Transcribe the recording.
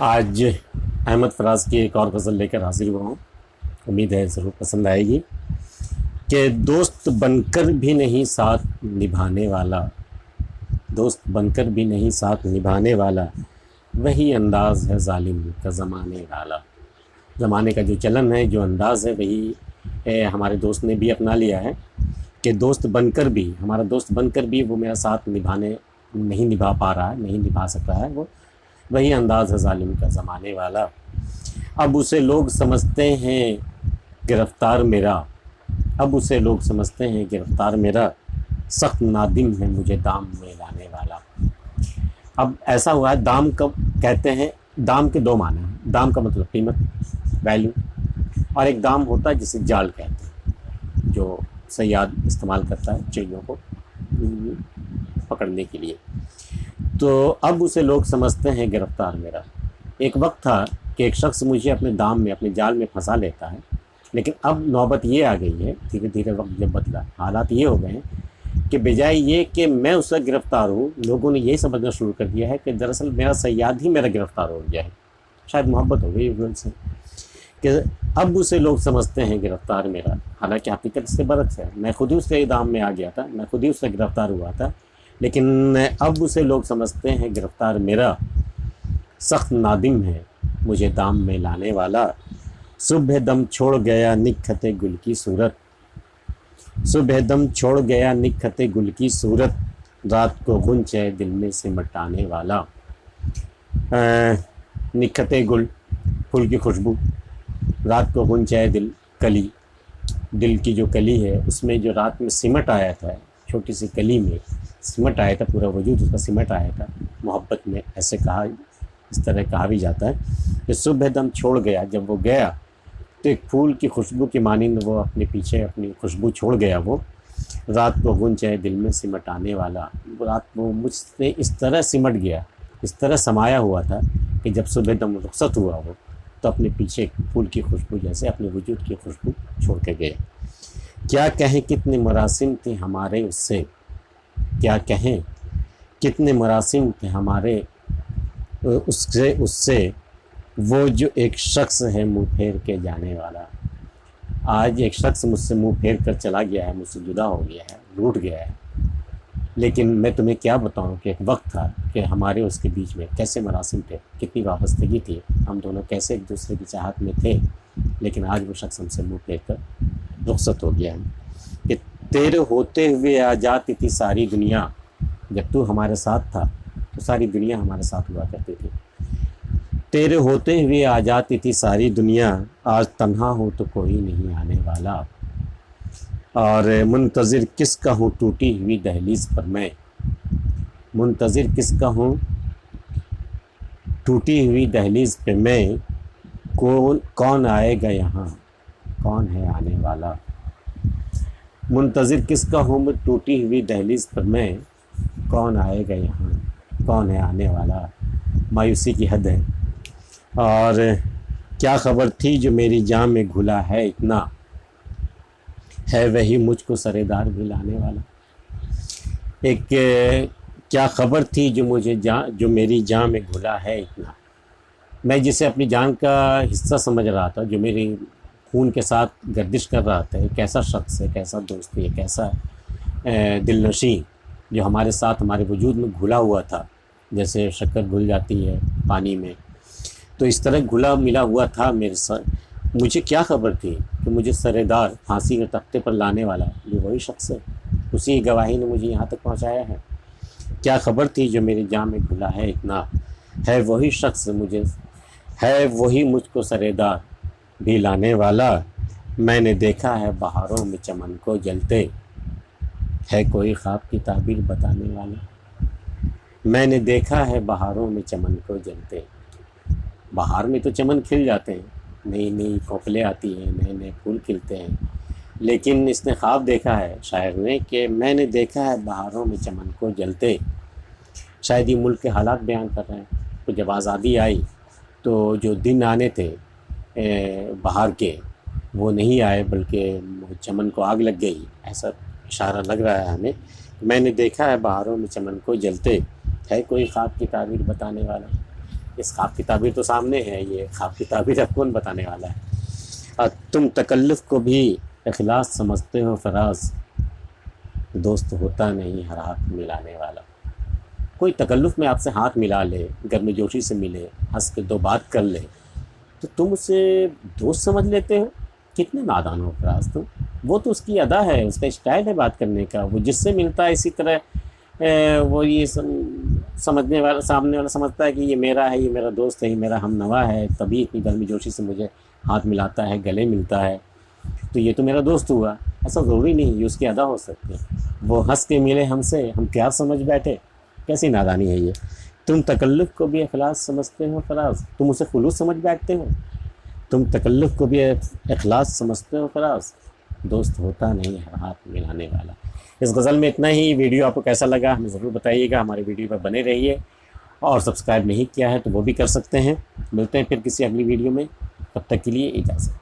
آج احمد فراز کی ایک اور غزل لے کر حاضر ہوا ہوں. امید ہے ضرور پسند آئے گی. کہ دوست بن کر بھی نہیں ساتھ نبھانے والا، دوست بن کر بھی نہیں ساتھ نبھانے والا، وہی انداز ہے ظالم کا زمانے والا. زمانے کا جو چلن ہے، جو انداز ہے، وہی ہمارے دوست نے بھی اپنا لیا ہے کہ دوست بن کر بھی، ہمارا دوست بن کر بھی وہ میرا ساتھ نہیں نبھا پا رہا ہے، نہیں نبھا سک رہا ہے. وہی انداز ہے ظالم کا زمانے والا. اب اسے لوگ سمجھتے ہیں گرفتار میرا، اب اسے لوگ سمجھتے ہیں گرفتار میرا، سخت نادم ہے مجھے دام میں لانے والا. اب ایسا ہوا ہے، دام کب کہتے ہیں؟ دام کے دو معنی ہیں. دام کا مطلب قیمت، ویلیو، اور ایک دام ہوتا ہے جسے جال کہتے ہیں، جو صیاد استعمال کرتا ہے چڑیوں کو پکڑنے کے لیے. تو اب اسے لوگ سمجھتے ہیں گرفتار میرا. ایک وقت تھا کہ ایک شخص مجھے اپنے دام میں، اپنے جال میں پھنسا لیتا ہے، لیکن اب نوبت یہ آ گئی ہے، دھیرے دھیرے وقت جب بدلا، حالات یہ ہو گئے ہیں کہ بجائے یہ کہ میں اس کا گرفتار ہوں، لوگوں نے یہی سمجھنا شروع کر دیا ہے کہ دراصل میرا صیاد ہی میرا گرفتار ہو گیا ہے. شاید محبت ہو گئی ان سے کہ اب اسے لوگ سمجھتے ہیں گرفتار میرا. حالانکہ حقیقت اس سے برعکس ہے. میں خود ہی اس کے دام میں آ گیا تھا، میں خود ہی اس سے گرفتار ہوا تھا، لیکن اب اسے لوگ سمجھتے ہیں گرفتار میرا، سخت نادم ہے مجھے دام میں لانے والا. صبح دم چھوڑ گیا نکھت گل کی صورت، صبح دم چھوڑ گیا نکھت گل کی صورت، رات کو غنچہ دل میں سمٹانے والا. نکھت گل، پھول کی خوشبو، رات کو غنچہ دل، کلی، دل کی جو کلی ہے اس میں جو رات میں سمٹ آیا تھا، چھوٹی سی کلی میں سمٹ آیا تھا، پورا وجود اس کا سمٹ آیا تھا. محبت میں ایسے کہا، اس طرح کہا بھی جاتا ہے کہ صبح دم چھوڑ گیا. جب وہ گیا تو ایک پھول کی خوشبو کی مانند وہ اپنے پیچھے اپنی خوشبو چھوڑ گیا. وہ رات کو غنچہ دل میں سمٹانے والا. رات وہ مجھ سے اس طرح سمٹ گیا، اس طرح سمایا ہوا تھا کہ جب صبح دم رخصت ہوا وہ تو اپنے پیچھے پھول کی خوشبو جیسے اپنے وجود کی خوشبو چھوڑ کے گئے. کیا کہیں کتنے مراسم تھے ہمارے اس سے، کیا کہیں کتنے مراسم تھے ہمارے اس سے، وہ جو ایک شخص ہے منہ پھیر کے جانے والا. آج ایک شخص مجھ سے منہ پھیر کر چلا گیا ہے، مجھ سے جدا ہو گیا ہے، روٹ گیا ہے. لیکن میں تمہیں کیا بتاؤں کہ ایک وقت تھا کہ ہمارے اس کے بیچ میں کیسے مراسم تھے، کتنی وابستگی تھی، ہم دونوں کیسے ایک دوسرے کی چاہت میں تھے. لیکن آج وہ شخص ہم سے منہ پھیر کر رخصت ہو گیا ہے. کہ تیرے ہوتے ہوئے آ جاتی تھی ساری دنیا، جب تو ہمارے ساتھ تھا تو ساری دنیا ہمارے ساتھ ہوا کرتی تھی. تیرے ہوتے ہوئے آ جاتی تھی ساری دنیا، آج تنہا ہو تو کوئی نہیں آنے والا. اور منتظر کس کا ہوں ٹوٹی ہوئی دہلیز پر میں، منتظر کس کا ہوں ٹوٹی ہوئی دہلیز پہ میں، کون آئے گا یہاں، کون ہے آنے والا. منتظر کس کا ہوں میں ٹوٹی ہوئی دہلیز پر میں، کون آئے گا یہاں، کون ہے آنے والا. مایوسی کی حد ہے. اور کیا خبر تھی جو میری جان میں گھلا ہے اتنا، ہے وہی مجھ کو سرےدار بھی لانے والا. ایک کیا خبر تھی جو میری جان میں گھلا ہے اتنا، میں جسے اپنی جان کا حصہ سمجھ رہا تھا، جو میری خون کے ساتھ گردش کر رہا تھا، ایک ایسا شخص ہے، ایک ایسا دوست ہے، ایک ایسا دل نشیں جو ہمارے ساتھ ہمارے وجود میں گھلا ہوا تھا، جیسے شکر گھل جاتی ہے پانی میں، تو اس طرح گھلا ملا ہوا تھا میرے ساتھ. مجھے کیا خبر تھی کہ مجھے سرےدار پھانسی کے تختے پر لانے والا یہ وہی شخص ہے، اسی گواہی نے مجھے یہاں تک پہنچایا ہے. کیا خبر تھی جو میری جان میں گھلا ہے اتنا، ہے وہی شخص ہے وہی مجھ کو سرےدار بھی لانے والا. میں نے دیکھا ہے بہاروں میں چمن کو جلتے، ہے کوئی خواب کی تعبیر بتانے والا. میں نے دیکھا ہے بہاروں میں چمن کو جلتے. بہار میں تو چمن کھل جاتے ہیں، نئی نئی کھوپلیں آتی ہیں، نئے نئے پھول کھلتے ہیں، لیکن اس نے خواب دیکھا ہے شاعر نے کہ میں نے دیکھا ہے بہاروں میں چمن کو جلتے. شاید یہ ملک کے حالات بیان کر رہے ہیں. تو جب آزادی آئی تو جو دن آنے تھے بہار کے وہ نہیں آئے، بلکہ چمن کو آگ لگ گئی، ایسا اشارہ لگ رہا ہے ہمیں. میں نے دیکھا ہے بہاروں میں چمن کو جلتے، ہے کوئی خواب کی تعبیر بتانے والا. اس خواب کی تعبیر تو سامنے ہے، یہ خواب کی تعبیر اب کون بتانے والا ہے؟ تم تکلف کو بھی اخلاص سمجھتے ہو فراز، دوست ہوتا نہیں ہر ہاتھ ملانے والا۔ کوئی تکلف میں آپ سے ہاتھ ملا لے، گرم جوشی سے ملے، ہنس کے دو بات کر لے، تو تم اسے دوست سمجھ لیتے ہو؟ کتنے نادان ہو فراز تم۔ وہ تو اس کی ادا ہے، اس کا اسٹائل ہے بات کرنے کا، وہ جس سے ملتا ہے اسی طرح وہ یہ سمجھنے والا، سامنے والا سمجھتا ہے کہ یہ میرا ہے، یہ میرا دوست ہے، یہ میرا ہم نوا ہے، تبھی اتنی گرمی جوشی سے مجھے ہاتھ ملاتا ہے، گلے ملتا ہے، تو یہ تو میرا دوست ہوا۔ ایسا ضروری نہیں یہ اس کی ادا ہو سکتی ہے۔ وہ ہنس کے ملے ہم سے، ہم پیار سمجھ بیٹھے، کیسی نادانی ہے یہ۔ تم تکلف کو بھی اخلاص سمجھتے ہو فراز، تم اسے خلوص سمجھ بیٹھتے ہو۔ تم تکلف کو بھی اخلاص سمجھتے ہو فراز، دوست ہوتا نہیں ہر ہاتھ ملانے والا۔ اس غزل میں اتنا ہی۔ ویڈیو آپ کو کیسا لگا ہمیں ضرور بتائیے گا، ہمارے ویڈیو پر بنے رہیے، اور سبسکرائب نہیں کیا ہے تو وہ بھی کر سکتے ہیں۔ ملتے ہیں پھر کسی اگلی ویڈیو میں، تب تک کے لیے اجازت۔